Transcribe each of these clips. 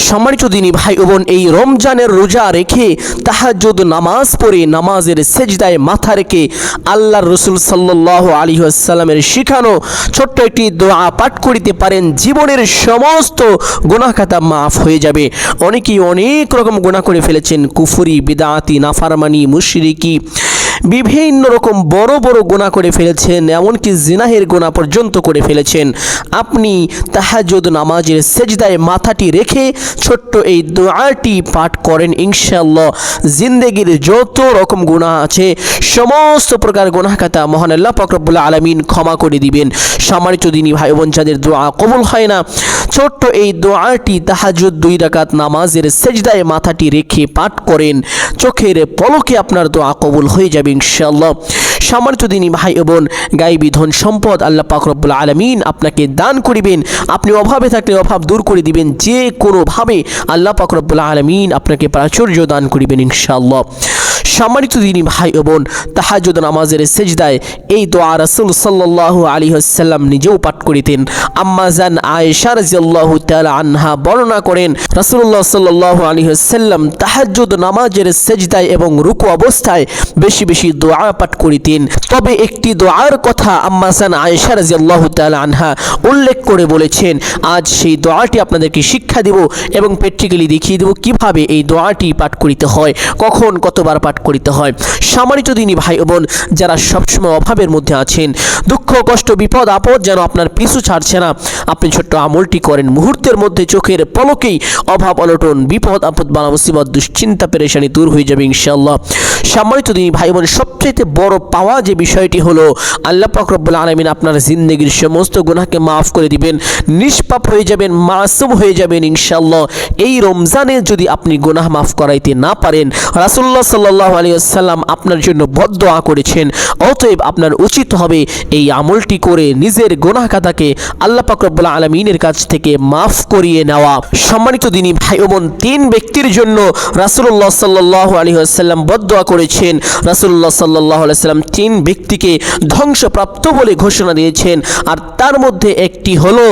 সম্মানিত দিনী ভাই ও বোন, এই রমজানের রোজা রেখে তাহাজ্জুদ নামাজ পড়ে নামাজের সেজদায় মাথা রেখে আল্লাহর রাসূল সাল্লাল্লাহু আলাইহি ওয়াসাল্লামের শিখানো ছোট্ট একটি দোয়া পাঠ করিতে পারেন, জীবনের সমস্ত গুনাহ খাতা মাফ হয়ে যাবে। অনেকেই অনেক রকম গুনাহ করে ফেলেছেন, কুফরি, বিদআতি, নাফরমানি, মুশরিকি, বিভিন্ন রকম বড় বড় গুনাহ করে ফেলেছেন, এমনকি জিনাহের গুনাহ পর্যন্ত করে ফেলেছেন। আপনি তাহাজ্জুদ নামাজের সেজদায় মাথাটি রেখে ছোট্ট এই দোয়াটি পাঠ করেন, ইনশাআল্লাহ জিন্দেগির যত রকম গুনাহ আছে সমস্ত প্রকার গুনাহ খাতা মহান আল্লাহ পাক রব্বুল আলামিন ক্ষমা করে দিবেন। সম্মানিত দিনী ভাই বোন, যাদের দোয়া কবুল হয় না, ছোট্ট এই দোয়াটি তাহাজ্জুদ 2 রাকাত নামাজের সেজদায় মাথাটি রেখে পাঠ করেন, চোখের পলকে আপনার দোয়া কবুল হয়ে যাবে ইনশাআল্লাহ। সম্মানিত দিনী ভাই বোন, গায়বী ধন সম্পদ আল্লাহ পাক রব্বুল আলামিন আপনাকে দান করিবেন। আপনি অভাবে থাকলে অভাব দূর করে দিবেন, যে কোনোভাবে আল্লাহ পাক রব্বুল আলামিন আপনাকে প্রাচুর্য দান করিবেন ইনশাআল্লাহ। সম্মানিত দিনী ভাই বোন, তাহাজ্জুদ নামাজের সেজদায় এই দোয়া রাসূল সাল্লাল্লাহু আলাইহি ওয়াসাল্লাম নিজেও পাঠ করিতেন। আম্মা জান আয়েশা রাদিয়াল্লাহু তাআলা আনহা বর্ণনা করেন, রাসূলুল্লাহ সাল্লাল্লাহু আলাইহি ওয়াসাল্লাম তাহাজ্জুদ নামাজের সেজদায় এবং রুকু অবস্থায় বেশি বেশি দোয়া পাঠ করিতেন। তবে একটি দোয়ার কথা আম্মা জান আয়েশা রাদিয়াল্লাহু তাআলা আনহা উল্লেখ করে বলেছেন, আজ সেই দোয়াটি আপনাদেরকে শিক্ষা দেব এবং প্র্যাকটিক্যালি দেখিয়ে দেব কিভাবে এই দোয়াটি পাঠ করিতে হয়, কখন কতবার পাঠ করিতে হয়। সম্মানিত দিনী ভাই বোন, যারা সবসময় অভাবের মধ্যে আছেন, দুঃখ কষ্ট বিপদ আপদ যেন আপনার পিছু ছাড়ছে না, আপনি ছোট্ট আমলটি করেন, মুহূর্তের মধ্যে চোখের পলকেই অভাব অনটন বিপদ আপদ বালা মুসিবত দুশ্চিন্তা পেরেশানি দূর হয়ে যাবে ইনশাআল্লাহ। সম্মানিত দিনী ভাই বোন, সবচেয়ে বড় পাওয়া যে বিষয়টি হলো আল্লাহ পাক রব্বুল আলামিন আপনার জিন্দেগির সমস্ত গুনাহকে মাফ করে দিবেন, নিষ্পাপ হয়ে যাবেন, মাসুম হয়ে যাবেন ইনশাআল্লাহ। এই রমজানে যদি আপনি গুনাহ মাফ করাইতে না পারেন, রাসূলুল্লাহ সাল্লাল্লাহু আলাইহি ওয়াসাল্লাম আপনার জন্য বদদোয়া করেছেন, অতএব আপনার উচিত হবে এই আমলটি করে নিজের গুনাহ খাতাকে আল্লাহ পাক রব্বুল আলামিনের কাছ থেকে মাফ করিয়ে নেওয়া। সম্মানিত দিনী ভাই ও বোন, 3 ব্যক্তির জন্য রাসূলুল্লাহ সাল্লাল্লাহু আলাইহি ওয়াসাল্লাম বদদোয়া করেছেন। রাসূলুল্লাহ সাল্লাল্লাহু আলাইহি ওয়াসাল্লাম 3 ব্যক্তিকে ধ্বংসপ্রাপ্ত বলে ঘোষণা দিয়েছেন, আর তার মধ্যে একটি হলো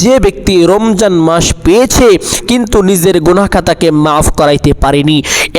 যে ব্যক্তি রমজান মাস পেয়েছে কিন্তু নিজের গুনাহ খাতাকে মাফ করাইতে পারেনি।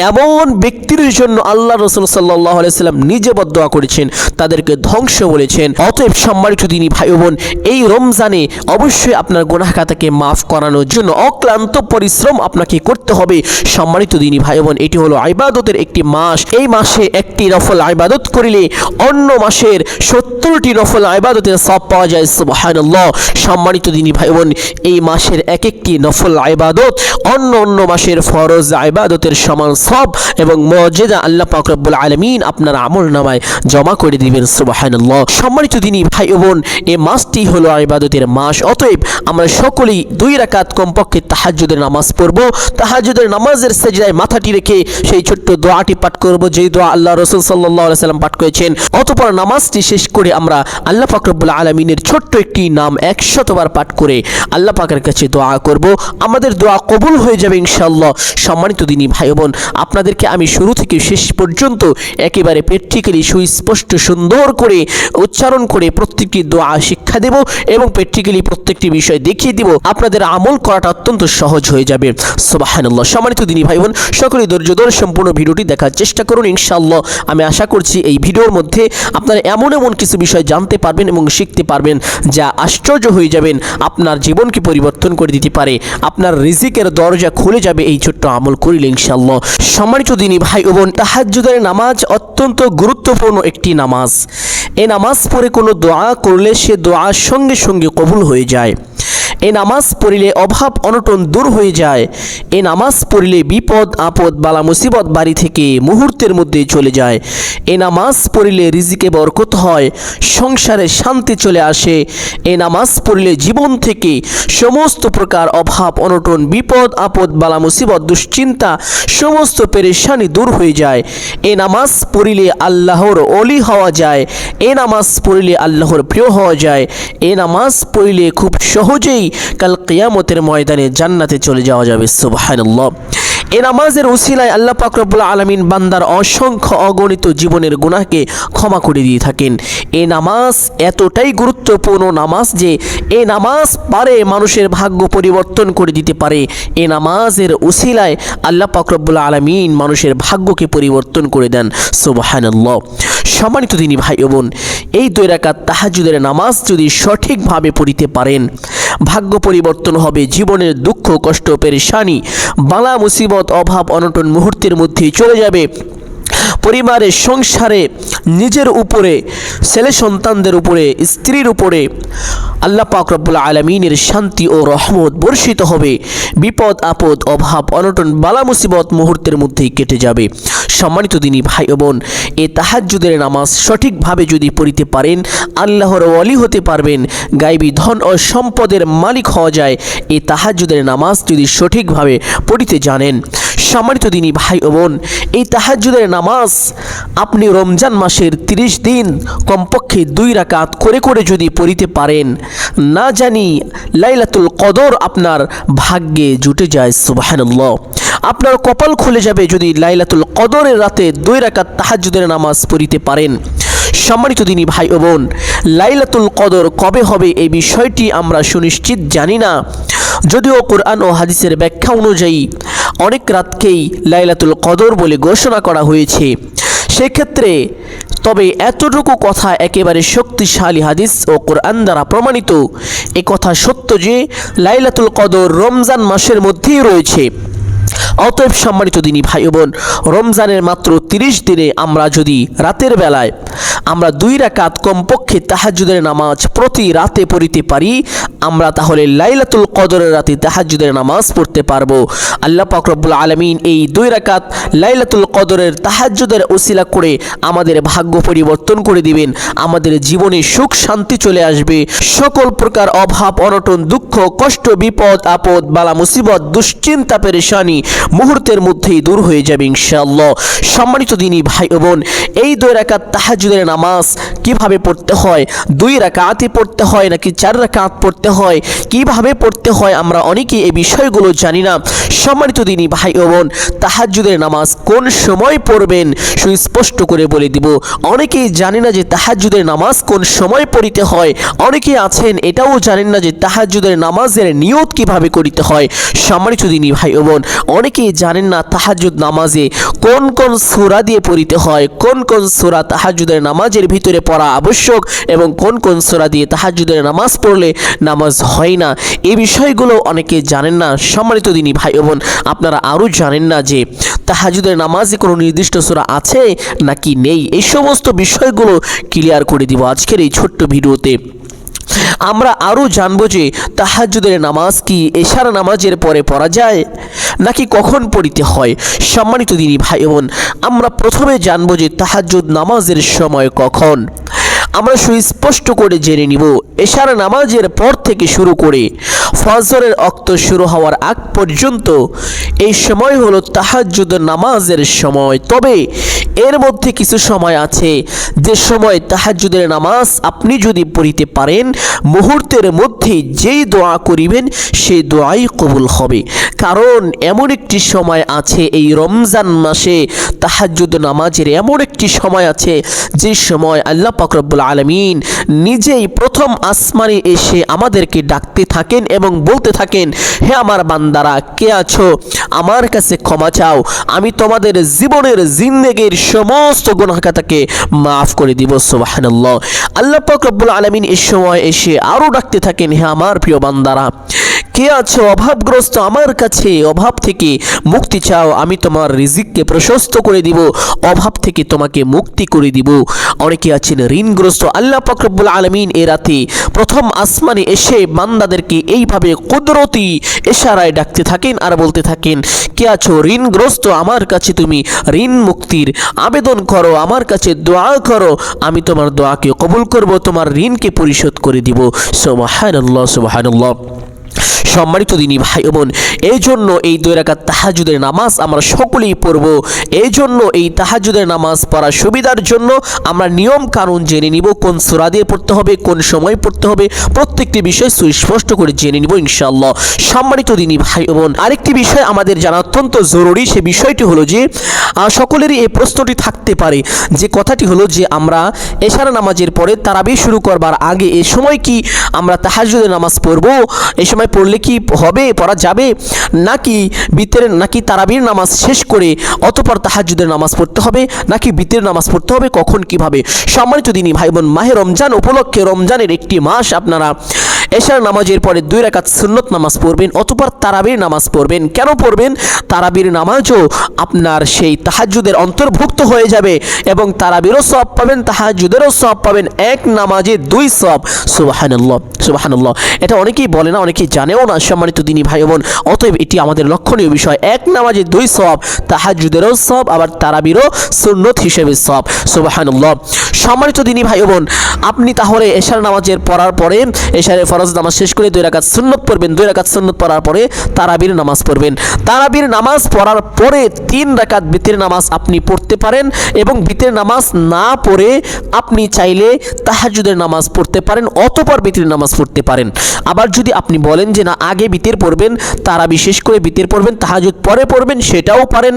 এমন ব্যক্তির জন্য আল্লাহ রাসূল সাল্লাল্লাহু আলাইহি ওয়াসাল্লাম নিজে বদদোয়া করেছেন, তাদেরকে ধ্বংস বলেছেন। অতএব সম্মানিত দিনী ভাই বোন, এই রমজানে অবশ্যই আপনার গুনাহ খাতাকে মাফ করানোর জন্য অক্লান্ত পরিশ্রম আপনাকে করতে হবে। সম্মানিত দিনী ভাই বোন, এটি হলো ইবাদতের একটি মাস। এই মাসে একটি নফল ইবাদত করিলে অন্য মাসের 70টি নফল ইবাদতের সওয়াব পাওয়া যায়, সুবহানাল্লাহ। সম্মানিত দিনী ভাই বোন, এই মাসের এক একটি নফল ইবাদত অন্য অন্য মাসের ফরজ ইবাদতের সমান সওয়াব এবং মুআজিজা আল্লাহ পাক রব্বুল আলামিন আপনার আমলনামায় জমা করে দিবেন, সুবহানাল্লাহ। সম্মানিত দিনী ভাই বোন, এই মাসটি হলো ইবাদতের মাস। অতএব আমরা সকলেই 2 রাকাত কমপক্ষে তাহাজ্জুদের নামাজ পড়ব। তাহাজ্জুদের নামাজের সেজদায় মাথাটি রেখে সেই ছোট্ট দোয়াটি পাঠ করব, যেই দোয়া আল্লাহ রাসূল সাল্লাল্লাহু আলাইহি ওয়াসাল্লাম পাঠ করেছেন। অতঃপর নামাজটি শেষ করে আমরা আল্লাহ পাক রব্বুল আলামিনের ছোট্ট একটি নাম 100 বার পাঠ করে আল্লাহ পাকের কাছে দোয়া করব, আমাদের দোয়া কবুল হয়ে যাবে ইনশাআল্লাহ। সম্মানিত দিনী ভাই বোন, আপনাদেরকে আমি শুরু থেকে শেষ পর্যন্ত একেবারে প্র্যাকটিক্যালি সুস্পষ্ট সুন্দর করে উচ্চারণ করে প্রত্যেকটি দোয়া শিক্ষা দেব এবং প্র্যাকটিক্যালি প্রত্যেকটি বিষয় দেখিয়ে দিব। আপনাদের আমল করাটা অত্যন্ত সহজ হয়ে যাবে, সুবহানাল্লাহ। সম্মানিত দিনী ভাই বোন, সকলেই ধৈর্য ধরে সম্পূর্ণ ভিডিওটি দেখার চেষ্টা করুন ইনশাআল্লাহ। আমি আশা করছি এই ভিডিওর মধ্যে আপনারা এমন এমন কিছু বিষয় জানতে পারবেন এবং শিখতে পারবেন যা আশ্চর্য হয়ে যাবেন, আপনার জীবনকে পরিবর্তন করে দিতে পারে, আপনার রিজিকের দরজা খুলে যাবে এই ছোট্ট আমল করিলে ইনশাআল্লাহ। সম্মানিত দিনী ভাই বোন, তাহাজ্জুদের নামাজ অত্যন্ত গুরুত্বপূর্ণ একটি নামাজ। এই নামাজ পড়ে কোনো দোয়া করলে সে দোয়া সঙ্গে সঙ্গে কবুল হয়ে যায়। এই নামাজ পড়িলে অভাব অনটন দূর হয়ে যায়। এই নামাজ পড়িলে বিপদ আপদ বালা মুসিবত বাড়ি থেকে মুহূর্তের মধ্যে চলে যায়। এই নামাজ পড়িলে রিজিকে বরকত হয়, সংসারে শান্তি চলে আসে। এই নামাজ পড়িলে জীবন থেকে সমস্ত প্রকার অভাব অনটন বিপদ আপদ বালা মুসিবত দুশ্চিন্তা সমস্ত পেরেশানি দূর হয়ে যায়। এই নামাজ পড়িলে আল্লাহর ওলি হওয়া যায়। এই নামাজ পড়িলে আল্লাহর প্রিয় হওয়া যায়। এই নামাজ পড়িলে খুব সহজেই কাল কিয়ামতের ময়দানে জান্নাতে চলে যাওয়া যাবে, সুবহানাল্লাহ। এই নামাজের উসিলায় আল্লাহ পাক রব্বুল আলামিন বান্দার অসংখ্য অগণিত জীবনের গুনাহকে ক্ষমা করে দিয়ে থাকেন। এই নামাজ এতটাই গুরুত্বপূর্ণ নামাজ যে এই নামাজ পারে মানুষের ভাগ্য পরিবর্তন করে দিতে পারে। এই নামাজের উসিলায় আল্লাহ পাক রব্বুল আলামিন মানুষের ভাগ্যকে পরিবর্তন করে দেন। সুবহানাল্লাহ। সম্মানিত দিনী ভাই ও বোন, এই 2 রাকাত তাহাজ্জুদের নামাজ যদি সঠিকভাবে পড়িতে পারেন, ভাগ্য পরিবর্তন হবে। জীবনের দুঃখ কষ্ট পেরেশানি বালা মুসিবত অভাব অনটন মুহূর্তের মধ্যেই চলে যাবে। পরিবারের সংসারে নিজের উপরে ছেলে সন্তানদের উপরে স্ত্রীর উপরে আল্লাহ পাক রব্বুল আলামিনের শান্তি ও রহমত বর্ষিত হবে। বিপদ আপদ অভাব অনটন বালা মুসিবত মুহূর্তের মধ্যেই কেটে যাবে। সম্মানিত দিনী ভাই ও বোন, এই তাহাজ্জুদের নামাজ সঠিকভাবে যদি পড়িতে পারেন আল্লাহর ওয়ালি হতে পারবেন, গায়বী ধন ও সম্পদের মালিক হওয়া যায় এই তাহাজ্জুদের নামাজ যদি সঠিকভাবে পড়িতে জানেন। সম্মানিত দিনী ভাই ও বোন, এই তাহাজ্জুদের নামাজ আপনি রমজান মাসের 30 দিন কমপক্ষে 2 রাকাত করে করে যদি পড়িতে পারেন, না জানি লাইলাতুল কদর আপনার ভাগ্যে জুটে যায়। সুবহানাল্লাহ। আপনার কপাল খুলে যাবে যদি লাইলাতুল কদরের রাতে 2 রাকাত তাহাজ্জুদের নামাজ পড়িতে পারেন। সম্মানিত দিনী ভাই ও বোন, লাইলাতুল কদর কবে হবে এই বিষয়টি আমরা সুনিশ্চিত জানি না, যদিও কোরআন ও হাদিসের ব্যাখ্যা অনুযায়ী অনেক রাতকেই লাইলাতুল কদর বলে ঘোষণা করা হয়েছে। সেক্ষেত্রে তবে এতটুকু কথা একেবারে শক্তিশালী হাদিস ও কোরআন দ্বারা প্রমাণিত, এ কথা সত্য যে লাইলাতুল কদর রমজান মাসের মধ্যেই রয়েছে। অতএব সম্মানিত দিনী ভাই বোন, রমজানের মাত্র 30 দিনে আমরা যদি রাতের বেলায় আমরা 2 রাকাত কমপক্ষে তাহাজ্জুদের নামাজ প্রতি রাতে পড়িতে পারি, আমরা তাহলে লাইলাতুল কদরের রাতে তাহাজ্জুদের নামাজ পড়তে পারবো। আল্লাহ পাক রব্বুল আলামিন এই 2 রাকাত লাইলাতুল কদরের তাহাজ্জুদের উসিলা করে আমাদের ভাগ্য পরিবর্তন করে দিবেন। আমাদের জীবনে সুখ শান্তি চলে আসবে। সকল প্রকার অভাব অনটন দুঃখ কষ্ট বিপদ আপদ বালা মুসিবত দুশ্চিন্তা পেরেশানি মুহূর্তের মধ্যেই দূর হয়ে যাবে ইনশাআল্লাহ। সম্মানিত দিনী ভাই ও বোন, এই 2 রাকাত তাহাজ্জুদের নামাজ কিভাবে পড়তে হয়, 2 রাকাতই পড়তে হয় নাকি 4 রাকাত পড়তে হয়, কিভাবে পড়তে হয়, আমরা অনেকেই এই বিষয়গুলো জানি না। সম্মানিত দিনী ভাই ও বোন, তাহাজ্জুদের নামাজ কোন সময় পড়বেন সুস্পষ্ট করে বলে দিব। অনেকেই জানে না যে তাহাজ্জুদের নামাজ কোন সময় পড়িতে হয়। অনেকেই আছেন এটাও জানেন না যে তাহাজ্জুদের নামাজের নিয়ত কিভাবে করিতে হয়। সম্মানিত দিনী ভাই ও বোন, অনেকেই জানেন না তাহাজ্জুদ নামাজে কোন কোন সূরা দিয়ে পড়িতে হয়, কোন কোন সূরা তাহাজ্জুদের নামাজের ভিতরে পড়া আবশ্যক এবং কোন কোন সূরা দিয়ে তাহাজ্জুদের নামাজ পড়লে নামাজ হয় না। এই বিষয়গুলো অনেকে জানেন না। সম্মানিত দিনী ভাই ও বোন, আপনারা আরও জানেন না যে তাহাজ্জুদের নামাজে কোনো নির্দিষ্ট সূরা আছে নাকি নেই। এই সমস্ত বিষয়গুলো ক্লিয়ার করে দিব আজকের এই ছোট্ট ভিডিওতে। আমরা আরও জানবো যে তাহাজ্জুদের নামাজ কি এশার নামাজের পরে পড়া যায় নাকি কখন পড়িতে হয়। সম্মানিত দিনী ভাই বোন, আমরা প্রথমে জানবো যে তাহাজ্জুদ নামাজের সময় কখন। আমরা সুস্পষ্ট করে জেনে নিব এশার নামাজের পর থেকে শুরু করে ফজরের ওয়াক্ত শুরু হওয়ার আগ পর্যন্ত এই সময় হলো তাহাজ্জুদ নামাজের সময়। তবে এর মধ্যে কিছু সময় আছে যে সময় তাহাজ্জুদের নামাজ আপনি যদি পড়িতে পারেন মুহূর্তের মধ্যে যেই দোয়া করিবেন সেই দোয়াই কবুল হবে। কারণ এমন একটি সময় আছে এই রমজান মাসে তাহাজ্জুদ নামাজের এমন একটি সময় আছে যে সময় আল্লাহ পাক রব্বুল আলামিন নিজেই প্রথম আসমানে এসে আমাদেরকে ডাকতে থাকেন এবং বলতে থাকেন, হে আমার বান্দারা কে আছো, আমার কাছে ক্ষমা চাও, আমি তোমাদের জীবনের জিন্দেগির সমস্ত গুনাহকে মাফ করে দিব। সুবহানাল্লাহ। আল্লাহ পাক রব্বুল আলামিন এই সময় এসে আরও ডাকতে থাকেন, হে আমার প্রিয় বান্দারা কে আছো অভাবগ্রস্ত, আমার কাছে অভাব থেকে মুক্তি চাও, আমি তোমার রিজিককে প্রশস্ত করে দিব, অভাব থেকে তোমাকে মুক্তি করে দিব। অনেকে আছেন ঋণগ্রস্ত। আল্লাহ পাক রব্বুল আলামিন এ রাতে প্রথম আসমানে এসে বান্দাদেরকে এইভাবে কুদরতি ইশারায় ডাকতে থাকেন আর বলতে থাকেন, কে আছো ঋণগ্রস্ত, আমার কাছে তুমি ঋণ মুক্তির আবেদন করো, আমার কাছে দোয়া করো, আমি তোমার দোয়াকে কবুল করব, তোমার ঋণকে পরিশোধ করে দিব। সুবহানাল্লাহ সুবহানাল্লাহ। সম্মানিত দিনী ভাই বোন, এই জন্য এই 2 রাকাত তাহাজ্জুদের নামাজ আমরা সকলেই পড়ব। এই জন্য এই তাহাজ্জুদের নামাজ পড়ার সুবিধার জন্য আমরা নিয়ম কানুন জেনে নিব, কোন সূরা দিয়ে পড়তে হবে, কোন সময় পড়তে হবে, প্রত্যেকটি বিষয় সুস্পষ্ট করে জেনে নিব ইনশাআল্লাহ। সম্মানিত দিনী ভাই বোন, আরেকটি বিষয় আমাদের জানা অত্যন্ত জরুরি। সে বিষয়টি হলো যে সকলেরই এই প্রশ্নটি থাকতে পারে, যে কথাটি হলো যে আমরা এশার নামাজের পরে তারাবি শুরু করবার আগে এই সময় কি আমরা তাহাজ্জুদের নামাজ পড়ব? এই সময় পড়লে কি হবে, পড়া যাবে, নাকি তারাবির নামাজ শেষ করে অতঃপর তাহাজ্জুদের নামাজ পড়তে হবে, নাকি বিতরের নামাজ পড়তে হবে, কখন কিভাবে? সম্মানিত দিনী ভাই বোন, মাহে রমজান উপলক্ষে, রমজানের একটি মাস আপনারা এশার নামাজের পরে 2 রাকাত সুন্নত নামাজ পড়বেন, অতঃপর তারাবির নামাজ পড়বেন। কেন পড়বেন? তারাবির নামাজও আপনার সেই তাহাজ্জুদের অন্তর্ভুক্ত হয়ে যাবে এবং তারাবিরও সওয়াব পাবেন, তাহাজ্জুদেরও সওয়াব পাবেন, এক নামাজে 2 সওয়াব। সুবহানাল্লাহ, সুবহানাল্লাহ। এটা অনেকেই বলে না, অনেকেই জানেও না। সম্মানিত দিনী ভাই বোন, অতএব এটি আমাদের লক্ষণীয় বিষয়। এক নামাজে 2 সওয়াব, তাহাজ্জুদেরও সওয়াব, আবার তারাবিরও সুন্নত হিসেবে সওয়াব। সুবহানাল্লাহ। সম্মানিত দিনী ভাই বোন, আপনি তাহলে এশার নামাজের পড়ার পরে, এশারের ফরজ নামাজ শেষ করে 2 রাকাত সুন্নত পড়বেন, 2 রাকাত সুন্নত পড়ার পরে তারাবির নামাজ পড়বেন। তারাবির নামাজ পড়ার পরে 3 রাকাত বিতরের নামাজ আপনি পড়তে পারেন এবং বিতরের নামাজ না পড়ে আপনি চাইলে তাহাজ্জুদের নামাজ পড়তে পারেন, অতঃপর বিতরের নামাজ পড়তে পারেন। আবার যদি আপনি বলেন যে না, আগে বিতর পড়বেন, তারাবি শেষ করে বিতর পড়বেন, তাহাজ্জুদ পরে পড়বেন, সেটাও পারেন।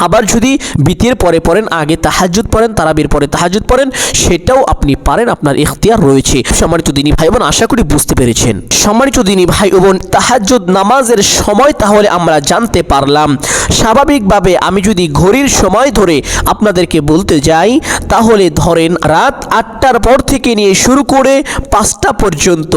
আবার যদি বিতির পরে পড়েন, আগে তাহাজ্জুদ পড়েন, তারাবির পরে তাহাজ্জুদ পড়েন, সেটাও আপনি পারেন, আপনার ইখতিয়ার রয়েছে। সম্মানিত দিনী ভাই বোন, আশা করি বুঝতে পেরেছেন। সম্মানিত দিনী ভাই বোন, তাহাজ্জুদ নামাজের সময় তাহলে আমরা জানতে পারলাম। স্বাভাবিকভাবে আমি যদি ঘড়ির সময় ধরে আপনাদেরকে বলতে যাই, তাহলে ধরেন রাত 8টার পর থেকে নিয়ে শুরু করে 5টা পর্যন্ত,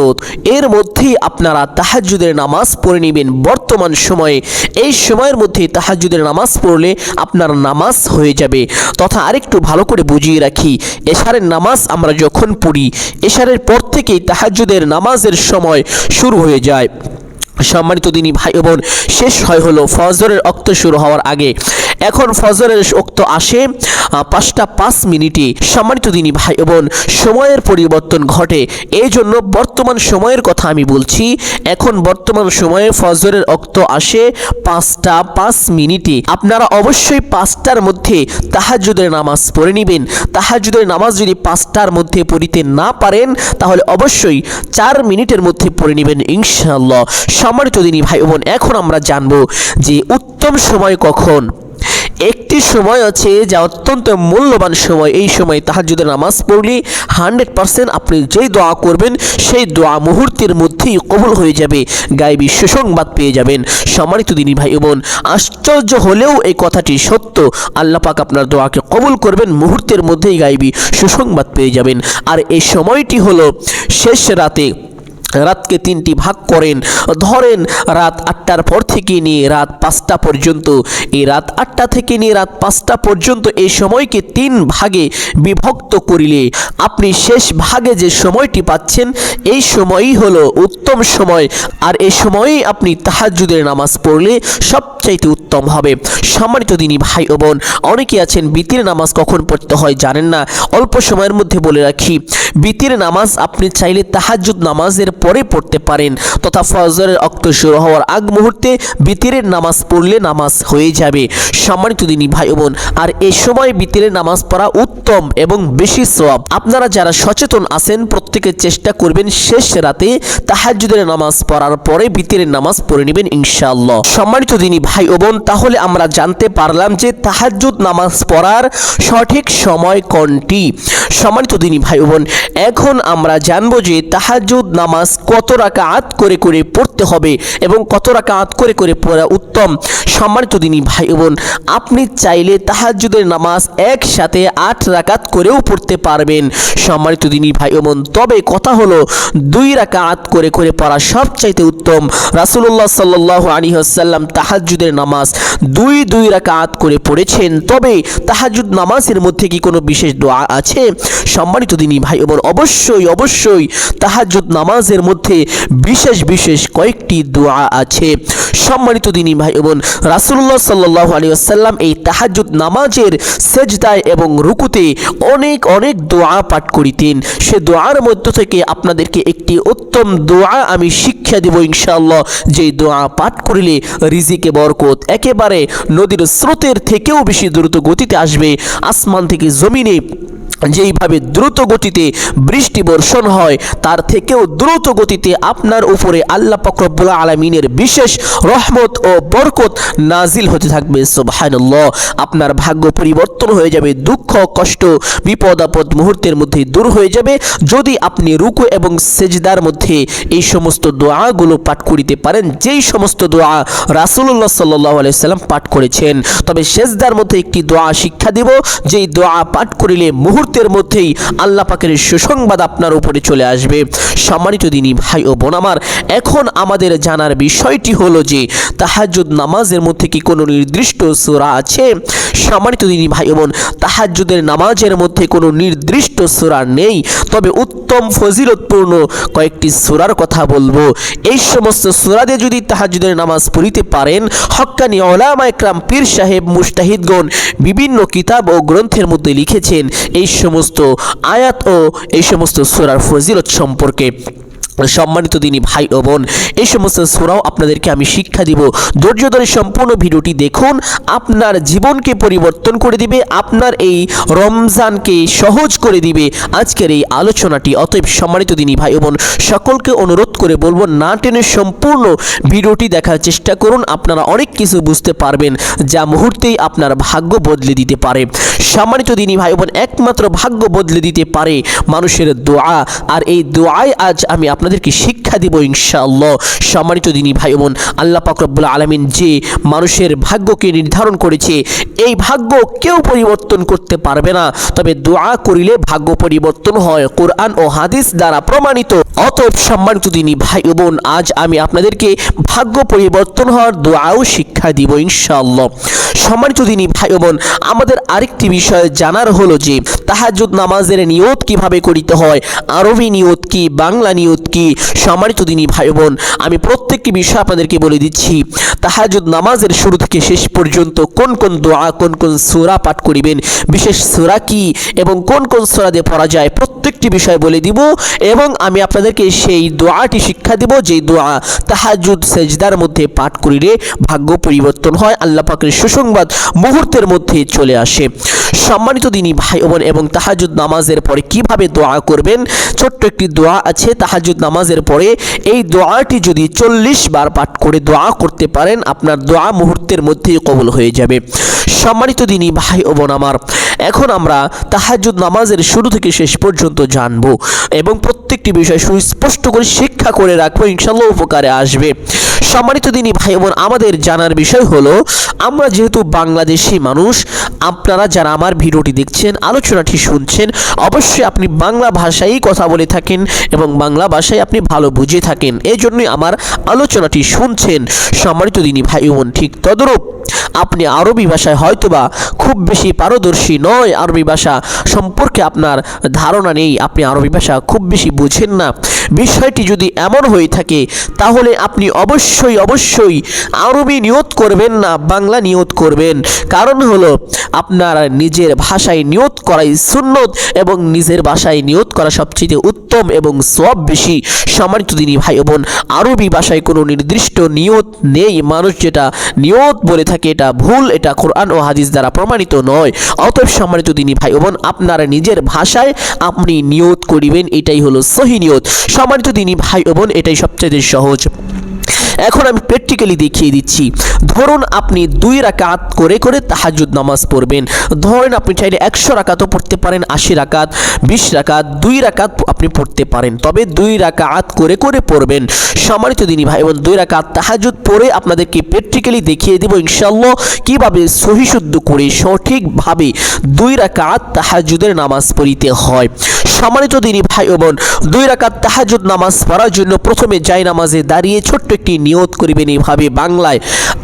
এর মধ্যেই আপনারা তাহাজ্জুদের নামাজ পড়ে নেবেন। বর্তমান সময়ে এই সময়ের মধ্যে তাহাজ্জুদের নামাজ পড়লে আপনার নামাজ হয়ে যাবে। তথা আরেকটু ভালো করে বুঝিয়ে রাখি, এশারের নামাজ আমরা যখন পড়ি, এশারের পর থেকেই তাহাজ্জুদের নামাজের সময় শুরু হয়ে যায়। সম্মানিত দিনী ভাই বোন, শেষ হয় হলো ফজরের ওয়াক্ত শুরু হওয়ার আগে। এখন ফজরের ওয়াক্ত আসে 5টা 5 মিনিটে। সম্মানিত দিনী ভাই বোন, সময়ের পরিবর্তন ঘটে, এই জন্য বর্তমান সময়ের কথা আমি বলছি। এখন বর্তমান সময়ে ফজরের ওয়াক্ত আসে 5টা 5 মিনিটে। আপনারা অবশ্যই 5টার মধ্যে তাহাজ্জুদের নামাজ পড়ে নেবেন। তাহাজ্জুদের নামাজ যদি 5টার মধ্যে পড়িতে না পারেন, তাহলে অবশ্যই 4 মিনিটের মধ্যে পড়ে নেবেন ইনশাআল্লাহ। সম্মানিত দিনী ভাই বোন, এখন আমরা জানব যে উত্তম সময় কখন। একটি সময় আছে যা অত্যন্ত মূল্যবান সময়। এই সময় তাহাজ্জুদের নামাজ পড়লে 100% আপনি যেই দোয়া করবেন সেই দোয়া মুহূর্তের মধ্যেই কবুল হয়ে যাবে, গায়েবী সুসংবাদ পেয়ে যাবেন। সম্মানিত দিনী ভাই বোন, আশ্চর্য হলেও এই কথাটি সত্য। আল্লাহ পাক আপনার দোয়াকে কবুল করবেন, মুহূর্তের মধ্যেই গায়েবী সুসংবাদ পেয়ে যাবেন। আর এই সময়টি হলো শেষ রাতে। রাতকে 3টি ভাগ করেন, ধরেন রাত 8টার পর থেকে নিয়ে রাত 5টা পর্যন্ত। এই রাত 8টা থেকে নিয়ে রাত 5টা পর্যন্ত এই সময়কে 3 ভাগে বিভক্ত করিলে আপনি শেষ ভাগে যে সময়টি পাচ্ছেন, এই সময়ই হলো উত্তম সময়। আর এই সময়েই আপনি তাহাজ্জুদের নামাজ পড়লে সবচাইতে উত্তম হবে। সম্মানিত দিনী ভাই ও বোন, অনেকে আছেন বিতির নামাজ কখন পড়তে হয় জানেন না। অল্প সময়ের মধ্যে বলে রাখি, বিতির নামাজ আপনি চাইলে তাহাজ্জুদ নামাজের পরে পড়তে পারেন, তথা ফজরের ওয়াক্ত শুরু হওয়ার আগ মুহূর্তে বিতিরের নামাজ পড়লে নামাজ হয়ে যাবে। সম্মানিত দিনী ভাই বোন, আর এই সময় বিতিরের নামাজ পড়া উত্তম এবং বেশি সওয়াব। আপনারা যারা সচেতন আছেন, প্রত্যেকে চেষ্টা করবেন শেষ রাতে তাহাজ্জুদের নামাজ পড়ার পরে বিতিরের নামাজ পড়ে নেবেন ইনশাআল্লাহ। সম্মানিত দিনী ভাই বোন, তাহলে আমরা জানতে পারলাম যে তাহাজ্জুদ নামাজ পড়ার সঠিক সময় কোনটি। সম্মানিত দিনী ভাই বোন, এখন আমরা জানবো যে তাহাজ্জুদ নামাজ কত রাকাত করে করে পড়তে হবে এবং কত রাকাত করে করে পড়া উত্তম। সম্মানিত দিনী ভাই বোন, আপনি চাইলে তাহাজ্জুদের নামাজ একসাথে 8 রাকাত করেও পড়তে পারবেন। সম্মানিত দিনী ভাই বোন, তবে কথা হলো 2 রাকাত করে করে পড়া সবচাইতে উত্তম। রাসূলুল্লাহ সাল্লাল্লাহু আলাইহি ওয়াসাল্লাম তাহাজ্জুদের নামাজ 2 রাকাত করে পড়েছেন। তবে তাহাজ্জুদ নামাজের মধ্যে কি কোনো বিশেষ দোয়া আছে? সম্মানিত দিনী ভাই বোন, অবশ্যই অবশ্যই তাহাজ্জুদ নামাজের নামাজের মধ্যে বিশেষ বিশেষ কয়েকটি দোয়া আছে। সম্মানিত দিনী ভাই বোন, রাসূলুল্লাহ সাল্লাল্লাহু আলাইহি ওয়াসাল্লাম এই তাহাজ্জুদ নামাজের সেজদায় এবং রুকুতে অনেক অনেক দোয়া পাঠ করিতেন। সে দোয়ার মধ্য থেকে আপনাদেরকে একটি উত্তম দোয়া আমি শিক্ষা দেব ইনশাআল্লাহ, যে দোয়া পাঠ করিলে রিজিকে বরকত একেবারে নদীর স্রোতের থেকেও বেশি দ্রুত গতিতে আসবে। আসমান থেকে জমিনে যেইভাবে দ্রুত গতিতে বৃষ্টি বর্ষণ হয়, তার থেকেও দ্রুত গতিতে আপনার উপরে আল্লাহ পাক রব্বুল আলামিনের বিশেষ রহমত ও বরকত নাজিল হতে থাকবে। সুবহানাল্লাহ। আপনার ভাগ্য পরিবর্তন হয়ে যাবে, দুঃখ কষ্ট বিপদ আপদ মুহূর্তের মধ্যে দূর হয়ে যাবে যদি আপনি রুকু এবং সেজদার মধ্যে এই সমস্ত দোয়াগুলো পাঠ করিতে পারেন, যেই সমস্ত দোয়া রাসূলুল্লাহ সাল্লাল্লাহু আলাইহি সাল্লাম পাঠ করেছেন। তবে সেজদার মধ্যে একটি দোয়া শিক্ষা দিব, যেই দোয়া পাঠ করিলে মুহূর্তের মধ্যেই আল্লাহ পাকের সুসংবাদ আপনার উপরে চলে আসবে। সম্মানিত দিনী ভাই ও বোন আমার, এখন আমাদের জানার বিষয়টি হলো যে তাহাজ্জুদ নামাজের মধ্যে কি কোনো নির্দিষ্ট সূরা আছে? সম্মানিত দিনী ভাই ও বোন, তাহাজ্জুদের নামাজের মধ্যে কোনো নির্দিষ্ট সূরা নেই, তবে উত্তম ফজিলতপূর্ণ কয়েকটি সূরার কথা বলবো। এই সমস্ত সূরা দিয়ে যদি তাহাজ্জুদের নামাজ পড়িতে পারেন, হক্কানি উলামা ইকরাম পীর সাহেব মুজতাহিদগণ বিভিন্ন কিতাব ও গ্রন্থের মধ্যে লিখেছেন এই সমস্ত আয়াত ও এই সমস্ত সূরার ফজিলত সম্পর্কে। সম্মানিত দিনী ভাই ও বোন, এই সমস্ত সূরাও আপনাদেরকে আমি শিক্ষা দিব। ধৈর্য ধরে সম্পূর্ণ ভিডিওটি দেখুন, আপনার জীবনকে পরিবর্তন করে দিবে, আপনার এই রমজানকে সহজ করে দিবে আজকের এই আলোচনাটি। অতএব সম্মানিত দিনী ভাই ও বোন, সকলকে অনুরোধ করে বলবো না টেনে সম্পূর্ণ ভিডিওটি দেখার চেষ্টা করুন। আপনারা অনেক কিছু বুঝতে পারবেন যা মুহূর্তেই আপনার ভাগ্য বদলে দিতে পারে। সম্মানিত দিনী ভাই বোন, একমাত্র ভাগ্য বদলে দিতে পারে মানুষের দোয়া, আর এই দোয়ায় আজ আমি আপনাদেরকে শিক্ষা দিব ইনশাআল্লাহ। সম্মানিত দিনী ভাই বোন, আল্লাহ পাক রব্বুল আলামিন যে মানুষের ভাগ্যকে নির্ধারণ করেছে, এই ভাগ্য কেউ পরিবর্তন করতে পারবে না, তবে দোয়া করিলে ভাগ্য পরিবর্তন হয়, কোরআন ও হাদিস দ্বারা প্রমাণিত। অতএব সম্মানিত দিনী ভাই বোন, আজ আমি আপনাদেরকে ভাগ্য পরিবর্তন হওয়ার দোয়াও শিক্ষা দিব ইনশাআল্লাহ। সম্মানিত দিনী ভাই বোন, আমাদের আরেকটি বিষয় জানার হলো যে তাহাজ্জুদ নামাজের নিয়ত কিভাবে করিতে হয়, আরবি নিয়ত কি, বাংলা নিয়ত কি। সম্মানিত দিনী ভাই বোন, আমি প্রত্যেকটি বিষয় আপনাদেরকে বলে দিচ্ছি। তাহাজ্জুদ নামাজের শুরু থেকে শেষ পর্যন্ত কোন কোন দোয়া, কোন কোন সূরা পাঠ করিবেন, বিশেষ সূরা কি এবং কোন কোন সূরা দিয়ে পড়া যায়, প্রত্যেকটি বিষয় বলে দিব এবং আমি আপনাদেরকে সেই দোয়াটি শিক্ষা দিব, যে দোয়া তাহাজ্জুদ সেজদার মধ্যে পাঠ করিলে ভাগ্য পরিবর্তন হয়, আল্লাহ পাকের সুসংবাদ মুহূর্তের মধ্যে চলে আসে। সম্মানিত দিনী ভাই বোন, এবং তাহাজ্জুদ নামাজের পরে কিভাবে দোয়া করবেন, ছোট্ট একটি দোয়া আছে তাহাজ্জুদ নামাজের পরে। এই দোয়াটি যদি 40 বার পাঠ করে দোয়া করতে পারেন, আপনার দোয়া মুহূর্তের মধ্যেই কবুল হয়ে যাবে। সম্মানিত দিনী ভাই ও বোন আমার, এখন আমরা তাহাজ্জুদ নামাজের শুরু থেকে শেষ পর্যন্ত জানবো এবং প্রত্যেকটি বিষয় সুস্পষ্ট করে শিক্ষা করে রাখবো, ইনশাআল্লাহ উপকারে আসবে। সম্মানিত দিনী ভাই বোন, আমাদের জানার বিষয় হলো, আমরা যেহেতু বাংলাদেশি মানুষ, আপনারা যারা আমার ভিডিওটি দেখছেন, আলোচনাটি শুনছেন, অবশ্যই আপনি বাংলা ভাষায় কথা বলে থাকেন এবং বাংলা ভাষায় আপনি ভালো বুঝে থাকেন, এই জন্যই আমার আলোচনাটি শুনছেন। সম্মানিত দিনী ভাই বোন, ঠিক তদ্রূপ আপনি আরবি ভাষায় হয়তোবা খুব বেশি পারদর্শী নয়, আরবি ভাষা সম্পর্কে আপনার ধারণা নেই, আপনি আরবি ভাষা খুব বেশি বুঝেন না। বিষয়টি যদি এমন হয়ে থাকে, তাহলে আপনি অবশ্যই অবশ্যই আরবি নিয়ত করবেন না, বাংলা নিয়ত করবেন। কারণ হলো, আপনার নিজের ভাষায় নিয়ত করাই সুন্নত এবং নিজের ভাষায় নিয়ত করা সবচেয়ে উত্তম এবং সওয়াব বেশি। সম্মানিত দিনী ভাই বোন, আরবি ভাষায় কোনো নির্দিষ্ট নিয়ত নেই, মানুষ যেটা নিয়ত বলে থাকে এটা ভুল, এটা কোরআন ও হাদিস দ্বারা প্রমাণিত নয়। অতএব সম্মানিত দিনী ভাই বোন, আপনার নিজের ভাষায় আপনি নিয়ত করিবেন, এটাই হলো সহি নিয়ত। সম্মানিত দিনী ভাই বোন, এটাই সবচেয়ে সহজ। এখন আমি প্র্যাকটিক্যালি দেখিয়ে দিচ্ছি। ধরুন আপনি 2 রাকাত করে করে তাহাজ্জুদ নামাজ পড়বেন। ধরেন আপনি চাইলে 100 রাকাতও পড়তে পারেন, 80 রাকাত, 20 রাকাত, 2 রাকাত আপনি পড়তে পারেন, তবে 2 রাকাত করে করে পড়বেন। সম্মানিত দিনী ভাই বোন, 2 রাকাত তাহাজ্জুদ পড়ে আপনাদেরকে প্র্যাকটিক্যালি দেখিয়ে দেব ইনশাআল্লাহ কিভাবে সহিশুদ্ধ করে সঠিকভাবে 2 রাকাত তাহাজ্জুদের নামাজ পড়িতে হয়। সম্মানিত দিনী ভাই বোন, 2 রাকাত তাহাজ্জুদ নামাজ পড়ার জন্য প্রথমে জায়নামাজে দাঁড়িয়ে ছোট্ট একটি নিয়ত করিবেন এইভাবে বাংলায়,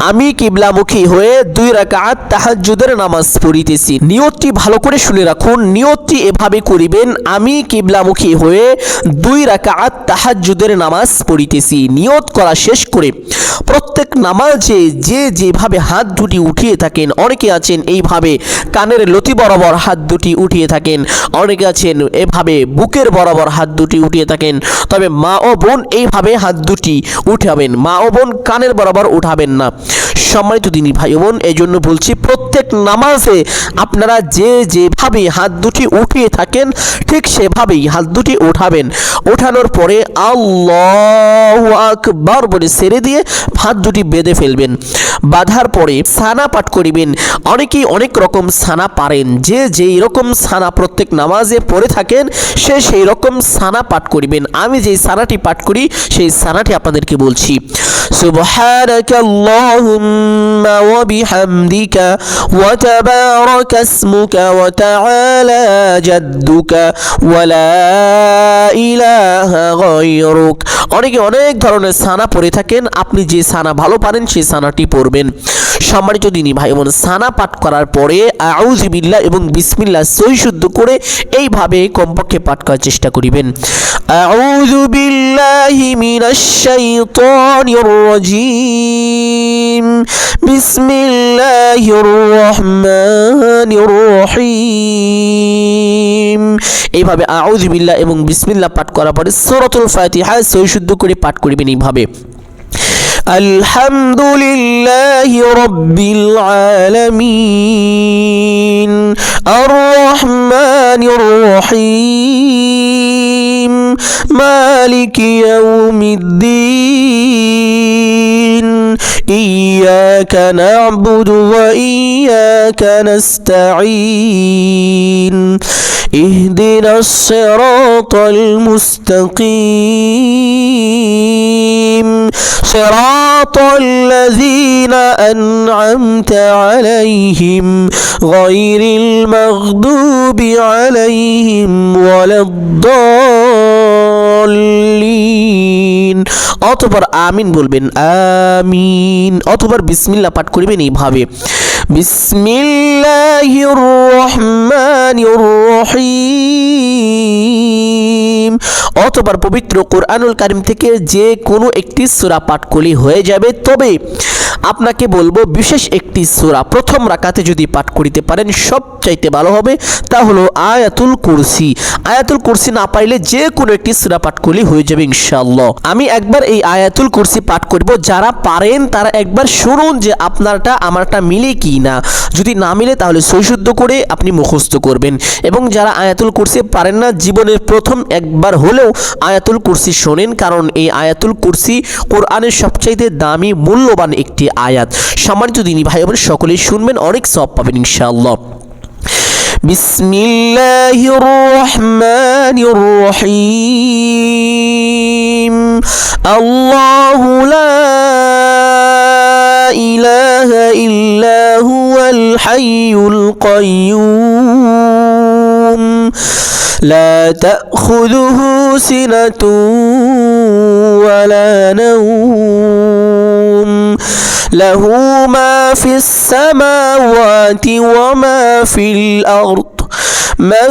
আমি কিবলামুখী হয়ে 2 রাকাত তাহাজ্জুদের নামাজ পড়িতেছি। নিয়তটি ভালো করে শুনে রাখুন। নিয়তটি এভাবে করিবেন, আমি কিবলামুখী হয়ে 2 রাকাত তাহাজ্জুদের নামাজ পড়িতেছি। নিয়ত করা শেষ করে প্রত্যেক নামাজে যে যেভাবে হাত দুটি উঠিয়ে থাকেন, অনেকে আছেন এইভাবে কানের লতি বরাবর হাত দুটি উঠিয়ে থাকেন, অনেকে আছেন এভাবে বুকের বরাবর হাত দুটি উঠিয়ে থাকেন, তবে মা ও বোন এইভাবে হাত দুটি উঠাবেন, মা ও বোন কানের বরাবর উঠাবেন না। সম্মানিত দিনী ভাই বোন, এই জন্য বলছি প্রত্যেক নামাজে আপনারা যে যেভাবে হাত দুটি উঠিয়ে থাকেন ঠিক সেভাবেই হাত দুটি উঠাবেন। ওঠানোর পরে আল্লাহু আকবার বলে ছেড়ে দিয়ে হাত দুটি বেঁধে ফেলবেন। বাঁধার পরে সানা পাঠ করিবেন। অনেকেই অনেক রকম সানা পারেন, যে যেই রকম সানা প্রত্যেক নামাজে পড়ে থাকেন সে সেই রকম সানা পাঠ করিবেন। আমি যেই সানাটি পাঠ করি সেই সানাটি আপনাদেরকে বলছি। সুবহানাকাল্লাহুম্মা ওয়া বিহামদিকা ওয়া তাবারাকা ইসমুকা ওয়া তাআলা জাদ্দুকা ওয়া লা ইলাহা গায়রুক। অনেকে অনেক ধরনের সানা পড়ে থাকেন, আপনি যে সানা ভালো পারেন সেই সানাটি পড়বেন। সম্মানিত দিনী ভাই বোন, সানা পাঠ করার পরে আউযু বিল্লাহ এবং বিসমিল্লাহ সহি শুদ্ধ করে এইভাবে কমপক্ষে পাঠ করার চেষ্টা করিবেন। আউযু বিল্লাহি মিনাশ শাইতানির রাজীম, বিসমিল্লাহির রহমানির রহিম। এইভাবে আউযু বিল্লাহ এবং বিসমিল্লাহ পাঠ করার পরে সূরাতুল ফাতিহা সহি শুদ্ধ করে পাঠ করিবেন। এইভাবে আলহামদুলিল্লাহি রাব্বিল আলামিন আর রহমানির রহিম মালিকি ইয়াউমিদ্দিন ইয়্যাকা না'বুদু ওয়া ইয়্যাকা নাস্তাঈন ইহদিনাস সিরাতাল মুস্তাকিম صراط الذين أنعمت عليهم غير المغضوب عليهم ولا الضالين। অতঃপর আমিন বলবেন, আমিন। অতঃপর বিসমিল্লাহ পাঠ করিবেন এইভাবে, বিসমিল্লাহির রহমানির রহিম। অতঃপর পবিত্র কোরআনুল কারীম থেকে যে কোনো একটি সূরা পাঠ করলে হয়ে যাবে। তবে আপনাকে বলবো বিশেষ একটি সূরা প্রথম রাকাতে যদি পাঠ করিতে পারেন সবচাইতে ভালো হবে, তা হলো আয়াতুল কুরসি। আয়াতুল কুরসি না পাইলে যে কোনো একটি সূরা পাঠ করলে হয়ে যাবে ইনশাআল্লাহ। আমি একবার এই আয়াতুল কুরসি পাঠ করব, যারা পারেন তারা একবার শুনুন যে আপনারটা আমারটা মিলে কি না। যদি না মিলে তাহলে সহি শুদ্ধ করে আপনি মুখস্থ করবেন। এবং যারা আয়াতুল কুরসি পারেন না, জীবনের প্রথম একবার হলেও আয়াতুল কুরসি শোনেন, কারণ এই আয়াতুল কুরসি কোরআনের সবচাইতে দামি মূল্যবান একটি আয়াত। সম্মানিত দিনী ভাই বোন, সকলেই শুনবেন, অনেক সওয়াব পাবেন ইনশাআল্লাহ। বিসমিল্লাহির রহমানির রহিম। আল্লাহু লা ইলাহা ইল্লা হুয়াল হাইয়ুল কাইয়্যুম لا تأخذه سنة ولا نوم له ما في السماوات وما في الأرض من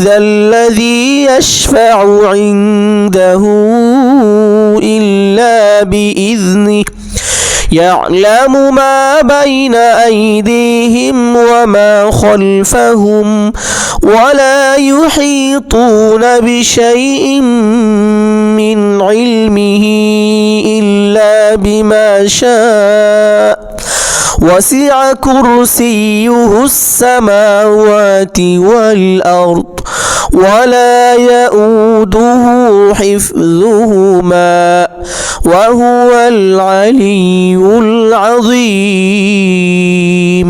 ذا الذي يشفع عنده إلا بإذنه يعلم ما بين أيديهم وما خلفهم ولا يحيطون بشيء من علمه إلا بما شاء وسع كرسيه السماوات والأرض ولا يؤوده حفظهما وهو العلي العظيم।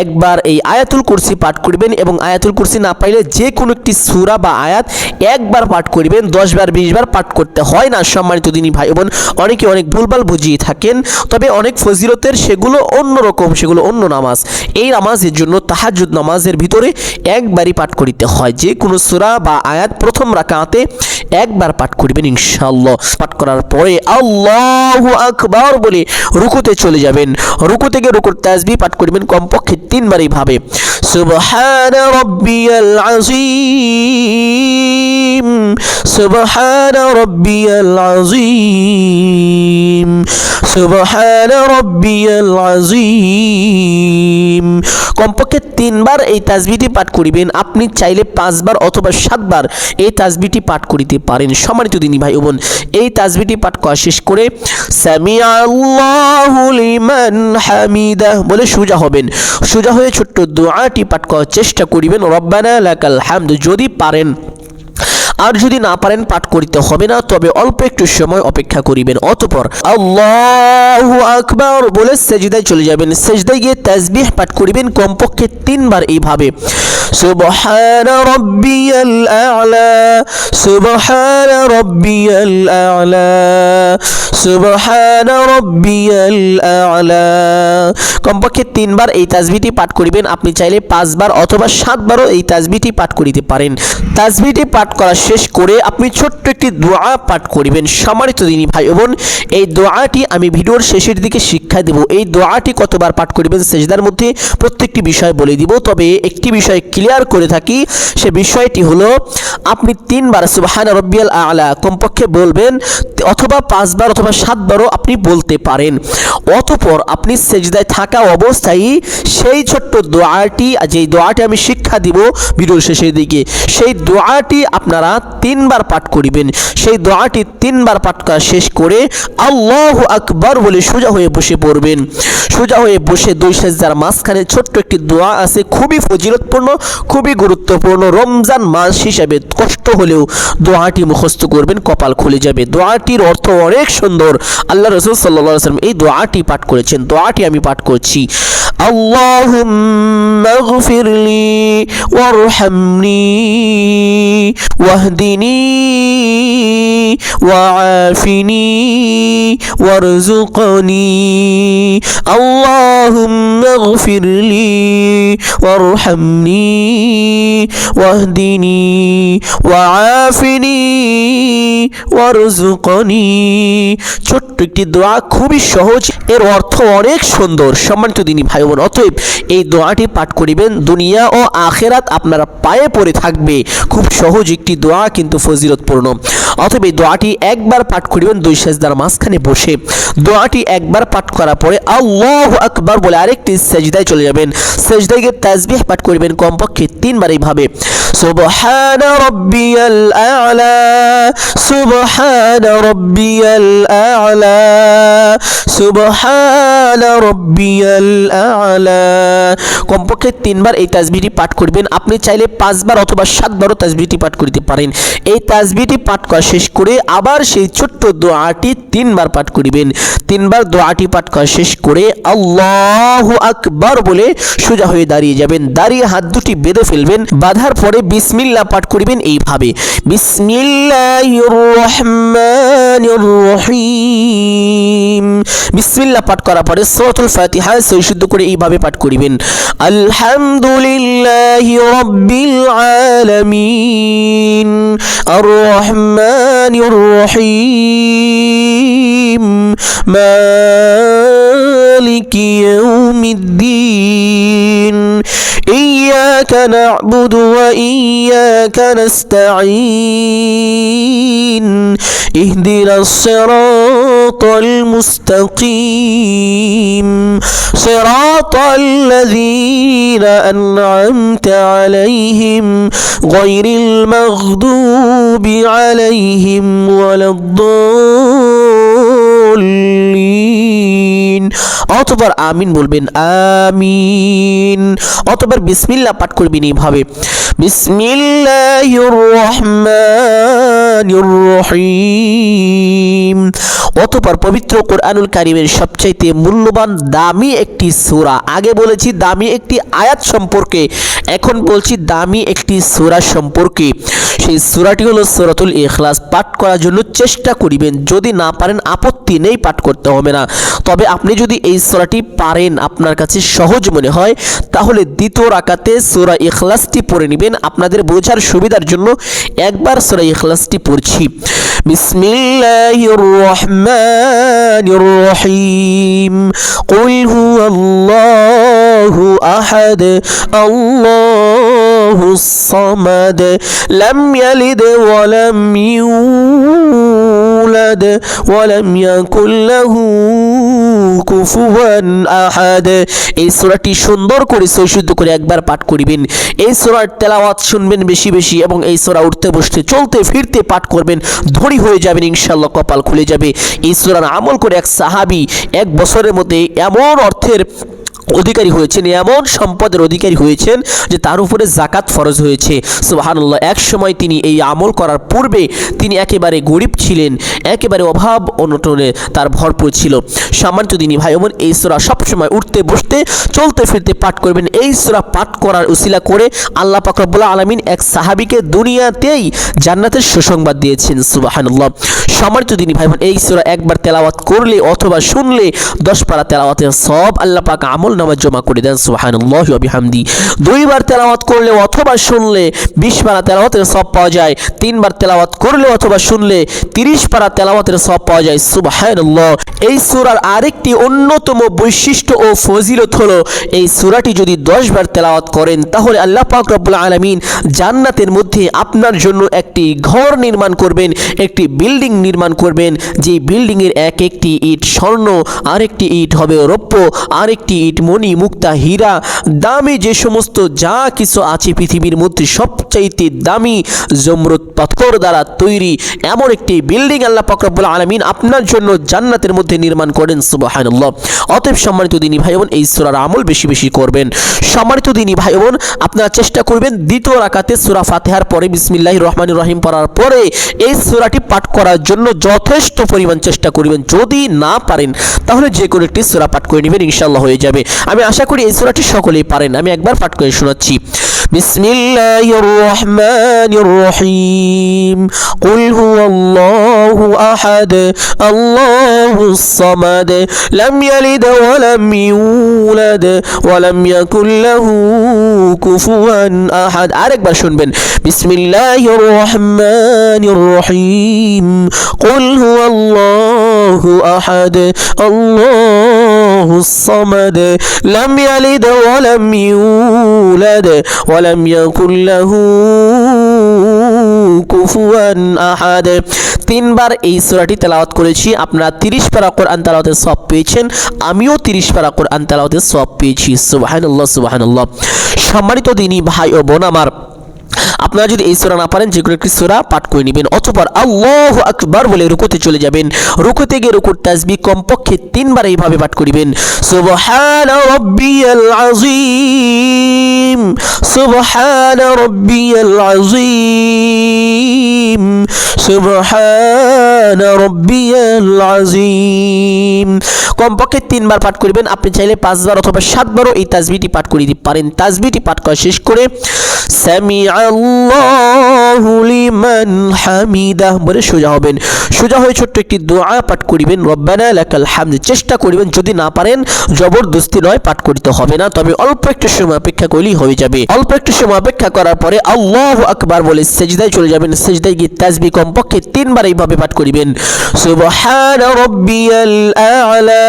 একবার এই আয়াতুল কুরসি পাঠ করবেন এবং আয়াতুল কুরসি না পাইলে যে কোনো একটি সূরা বা আয়াত একবার পাঠ করবেন। 10 বার 20 বার পাঠ করতে হয় না। সম্মানিত দিনী ভাই বোন, অনেকে অনেক ভুলভাল বুঝিয়ে থাকেন, তবে অনেক ফজিলতের সেগুলো অন্যরকম, সেগুলো অন্য নামাজ। এই নামাজের জন্য তাহাজ্জুদ নামাজের ভিতরে একবারই পাঠ করিতে হয়। যে কোনো সূরা বা আয়াত প্রথম রাকাতে একবার পাঠ করবেন ইনশাআল্লাহ। পাঠ করার পরে আল্লাহু আকবার বলে রুকুতে চলে যাবেন। রুকু থেকে রুকুর তাসবিহ পাঠ করবেন কমপক্ষে 3 বার এইভাবে, সুবহানা রাব্বিয়াল আযীম, সুবহানা রাব্বিয়াল আযীম, সুবহানা রাব্বিয়াল আযীম। কমপক্ষে 3 বার এই তাসবিহটি পাঠ করিবেন। আপনি চাইলে 5 বার অথবা 7 বার এই তাসবিহটি পাঠ করিতে পারেন। সম্মানিত দিনী ভাই ও বোন, এই তাসবিহটি পাঠ করা শেষ করে সামিআল্লাহু লিমান হামিদাহ বলে সোজা হবেন। সোজা হয়ে ছোট্ট দোয়াটি পাঠ করার চেষ্টা করিবেন, রব্বানা লাকাল হামদ, যদি পারেন। আর যদি না পারেন পাঠ করিতে হবে না, তবে অল্প একটু সময় অপেক্ষা করিবেন। অতঃপর আল্লাহু আকবার বলে সেজদায় চলে যাবেন। সেজদায় গিয়ে তাসবিহ পাঠ করিবেন কমপক্ষে 3 বার এইভাবে, সুবহানা রাব্বিয়াল আ'লা, সুবহানা রাব্বিয়াল আ'লা, সুবহানা রাব্বিয়াল আ'লা। কমপক্ষে 3 বার এই তাসবিহটি পাঠ করিবেন। আপনি চাইলে 5 বার অথবা 7 বারও এই তাসবিহটি পাঠ করিতে পারেন। তাসবিহটি পাঠ করা শেষ করে আপনি ছোট্ট একটি দোয়া পাঠ করিবেন। সম্মানিত দিনী ভাই ও বোন, এই দোয়াটি আমি ভিডিওর শেষের দিকে শিক্ষা দেব। এই দোয়াটি কতবার পাঠ করিবেন সেজদার মধ্যে প্রত্যেকটি বিষয় বলে দিব। তবে একটি বিষয় ক্লিয়ার করে থাকি, সে বিষয়টি হলো আপনি 3 বার সুবহানা রাব্বিয়াল আ'লা কমপক্ষে বলবেন, অথবা 5 বার অথবা 7 বারও আপনি বলতে পারেন। অতঃপর আপনি সেজদায় থাকা অবস্থায় সেই ছোট্ট দোয়াটি, যেই দোয়াটি আমি শিক্ষা দিব ভিডিওর শেষের দিকে, সেই দোয়াটি আপনারা 3 বার পাঠ করিবেন। সেই দোয়াটি 3 বার পাঠ করা শেষ করে আল্লাহু আকবার বলে সোজা হয়ে বসে পড়বেন। সোজা হয়ে বসে 2 সেজদার মাঝখানে ছোট্ট একটি দোয়া আছে, খুবই ফজিলতপূর্ণ, খুবই গুরুত্বপূর্ণ। রমজান মাস হিসাবে কষ্ট হলেও দোয়াটি মুখস্থ করবেন, কপাল খুলে যাবে। দোয়াটির অর্থ অনেক সুন্দর। আল্লাহ রাসূল সাল্লাল্লাহু আলাইহি ওয়াসাল্লাম এই দোয়াটি পাঠ করেছেন। দোয়াটি আমি পাঠ করছি, আল্লাহুম্মা গফিরলি ওয়ারহামনি ওয়াহদিনি ওয়াআফিনি ওয়ারযুকনি, আল্লাহুম্মা গফিরলি ওয়ারহামনি ওয়াহদিনি ওয়াআফিনি ওয়ারযুকনি। ছোট্ট একটি দোয়া, খুবই সহজ, এর অর্থ অনেক সুন্দর। সম্মানিত দিনী ভাই বোন, অতএব এই দোয়াটি পাঠ করিবেন, দুনিয়া ও আখিরাত আপনারা পায়ে পড়ে থাকবে। খুব সহজ একটি দোয়া, কিন্তু ফজিলতপূর্ণ। অতএব এই দোয়াটি একবার পাঠ করিবেন 2 সেজদার মাঝখানে বসে। দোয়াটি একবার পাঠ করার পরে আল্লাহু আকবার বলে আরেকটি সেজদায় চলে যাবেন। সেজদায় গিয়ে তাসবিহ পাঠ করিবেন কমপক্ষে 3 বার এইভাবে, সুবহানা রাব্বিয়াল আ'লা, সুবহানা রাব্বিয়াল আ'লা, সুবহানা রাব্বিয়াল আ'লা। কমপক্ষে 3 বার এই তাসবিহটি পাঠ করবেন। আপনি চাইলে 5 বার অথবা 7 বারও তাসবিহটি পাঠ করিতে পারেন। এই তাসবিহটি পাঠ করা শেষ করে আবার সেই ছোট্ট দোয়াটি 3 বার পাঠ করিবেন। 3 বার দোয়াটি পাঠ করা শেষ করে আল্লাহু আকবার বলে সোজা হয়ে দাঁড়িয়ে যাবেন। দাঁড়িয়ে হাত দুটি বেঁধে ফেলবেন। বাঁধার পরে বিসমিল্লাহ পাঠ করিবেন এইভাবে, বিসমিল্লাহির রহমানির রহিম। বিসমিল্লাহ পাঠ করার পরে সূরাতুল ফাতিহা সহিশুদ্ধ করে এইভাবে পাঠ করিবেন, আলহামদুলিল্লাহি রাব্বিল আলামিন আর রহমানির রহিম মালিকি ইয়াউমিদ্দিন إياك نعبد وإياك نستعين اهدنا الصراط المستقيم صراط الذين أنعمت عليهم غير المغضوب عليهم ولا الضالين। অতঃপর আমিন বলবেন, আমিন। অতঃপর বিসমিল্লাহ পাঠ করবেন এইভাবে, বিসমিল্লাহির রহমানির রহিম। অতঃপর পবিত্র কোরআনুল কারীমের সবচাইতে মূল্যবান দামি একটি সূরা, আগে বলেছি দামি একটি আয়াত সম্পর্কে, এখন বলছি দামি একটি সূরা সম্পর্কে। সেই সূরাটি হলো সূরাতুল ইখলাস। পাঠ করার জন্য চেষ্টা করিবেন, যদি না পারেন আপত্তি নেই, পাঠ করতে হবে না। তবে আপনি আপনি যদি এই সূরাটি পারেন, আপনার কাছে সহজ মনে হয়, তাহলে দ্বিতীয় রাকাতে সূরা ইখলাসটি পড়ে নেবেন। আপনাদের বোঝার সুবিধার জন্য একবার সূরা ইখলাসটি পড়ছি। বিসমিল্লাহির রহমানির রহিম। কুল হুয়াল্লাহু আহাদ আল্লাহুস সামাদ লাম ইয়ালিদ ওয়া লাম ইউলাদ ওয়া লাম ইয়াকুল লাহু কুফুয়ান আহাদ। এই সূরাটি সুন্দর করে সৈশুদ্ধ করে একবার পাঠ করিবেন। এই সূরার তেলাওয়াত শুনবেন বেশি বেশি, এবং এই সূরা উঠতে বসতে চলতে ফিরতে পাঠ করবেন। ধনী হয়ে যাবেন ইনশাআল্লাহ, কপাল খুলে যাবে। এই সূরার আমল করে এক সাহাবী 1 বছরের মধ্যে এমন অর্থের অধিকারী হয়েছেন, এমন সম্পদের অধিকারী হয়েছেন যে তার উপরে জাকাত ফরজ হয়েছে। সুবহানাল্লাহ। এক সময় তিনি এই আমল করার পূর্বে তিনি একেবারে গরিব ছিলেন, একেবারে অভাব অনটনে তার ভরপুর ছিল। সম্মানিত দিনী ভাই বোন, এই সূরা সবসময় উঠতে বসতে চলতে ফিরতে পাঠ করবেন। এই সূরা পাঠ করার উসিলা করে আল্লাহ পাক রব্বুল আলামিন এক সাহাবীকে দুনিয়াতেই জান্নাতের সুসংবাদ দিয়েছেন। সুবহানাল্লাহ। সম্মানিত দিনী ভাই বোন, এই সূরা একবার তেলাওয়াত করলে অথবা শুনলে 10 পারা তেলাওয়াতের সওয়াব আল্লাহ পাক আমল নামা জমা করে দেন। সুবহানাল্লাহি ওয়া বিহামদি। 2 বার তেলাওয়াত করলে অথবা শুনলে 20 পারা তেলাওয়াতের সওয়াব পাওয়া যায়। 3 বার তেলাওয়াত করলে অথবা শুনলে 30 পারা তেলাওয়াতের সওয়াব পাওয়া যায়। সুবহানাল্লাহ। এই সূরার আরেকটি অন্যতম বৈশিষ্ট্য ও ফজিলত হলো, এই সূরাটি যদি 10 বার তেলাওয়াত করেন তাহলে আল্লাহ পাক রব্বুল আলামিন জান্নাতের মধ্যে আপনার জন্য একটি ঘর নির্মাণ করবেন, একটি বিল্ডিং নির্মাণ করবেন। যে বিল্ডিং এর এক একটি ইট স্বর্ণ, আরেকটি ইট হবে রৌপ্য, আরেকটি ইট মণি মুক্তা হীরা, দামি যে সমস্ত যা কিছু আছে পৃথিবীর মধ্যে সবচাইতে দামি জমরুদ পাথর দ্বারা তৈরি এমন একটি বিল্ডিং আল্লাহ পাক রব্বুল আলামিন আপনার জন্য জান্নাতের মধ্যে নির্মাণ করেন। সুবহানাল্লাহ। অতএব সম্মানিত দিনী ভাই বোন, এই সূরার আমল বেশি বেশি করবেন। সম্মানিত দিনী ভাই বোন, আপনারা চেষ্টা করবেন দ্বিতীয় রাকাতে সূরা ফাতিহার পরে বিসমিল্লাহির রহমানির রহিম পড়ার পরে এই সূরাটি পাঠ করার জন্য যথেষ্ট পরিমাণ চেষ্টা করবেন। যদি না পারেন তাহলে যে কোনো একটি সূরা পাঠ করে নেবেন, ইনশাআল্লাহ হয়ে যাবে। আমি আশা করি এই সূরাটি সকলেই পারেন। আমি একবার পাঠ করে শোনাচ্ছি। বিসমিল্লাহির রহমানির রহিম। কুল হুয়াল্লাহু আহাদ আল্লাহুস সামাদ লাম ইয়ালিদ ওয়া লাম ইউলাদ ওয়া লাম ইয়াকুল লাহু কুফুয়ান আহাদ। আরেকবার শুনবেন। বিসমিল্লাহির রহমানির রহিম। কুল হুয়াল্লাহু আহাদ আল্লাহুস সামাদ লাম ইয়ালিদ ওয়া লাম ইউলাদ ওয়া লাম ইয়াকুল লাহু কুফুয়ান আহাদ। 3 বার এই সূরাটি তেলাওয়াত করেছি। আপনারা 30 পারা কোরআন তেলাওয়াতের সওয়াব পেয়েছেন, আমিও 30 পারা কোরআন তেলাওয়াতের সওয়াব পেয়েছি। সুবহানাল্লাহ, সুবহানাল্লাহ। সম্মানিত দিনী ভাই ও বোন আমার, আপনারা যদি এই সূরা না পারেন যে কোনো একটি সূরা পাঠ করে নেবেন, অতঃপর আল্লাহু আকবার বলে রুকুতে চলে যাবেন। রুকুতে গিয়ে রুকুর তাসবিহ কমপক্ষে 3 বার এইভাবে পাঠ করিবেন। সুবহানা রাব্বিয়াল আযীম, সুবহানা রাব্বিয়াল আযীম, সুবহানা রাব্বিয়াল আযীম। কমপক্ষে 3 বার পাঠ করিবেন। আপনি চাইলে 5 বার অথবা 7 বারও এই তাসবিহটি পাঠ করে দিতে পারেন। তাসবিহটি পাঠ করা শেষ করে সামিআল্লাহু লিমান হামিদাহ বলে সোজা হবেন। সোজা হয়ে ছোট্ট একটি দোয়া পাঠ করিবেন, রব্বানা লাকাল হামদ। চেষ্টা করিবেন, যদি না পারেন জবরদস্তি নয়, পাঠ করতে হবে না, তবে অল্প একটু সময় অপেক্ষা করলেই হয়ে যাবে। অল্প একটু সময় অপেক্ষা করার পরে আল্লাহু আকবার বলে সিজদায় চলে যাবেন। সিজদায় গিয়ে তাসবিহ কমপক্ষে 3 বার এইভাবে পাঠ করিবেন। সুবহানা রাব্বিয়াল আ'লা,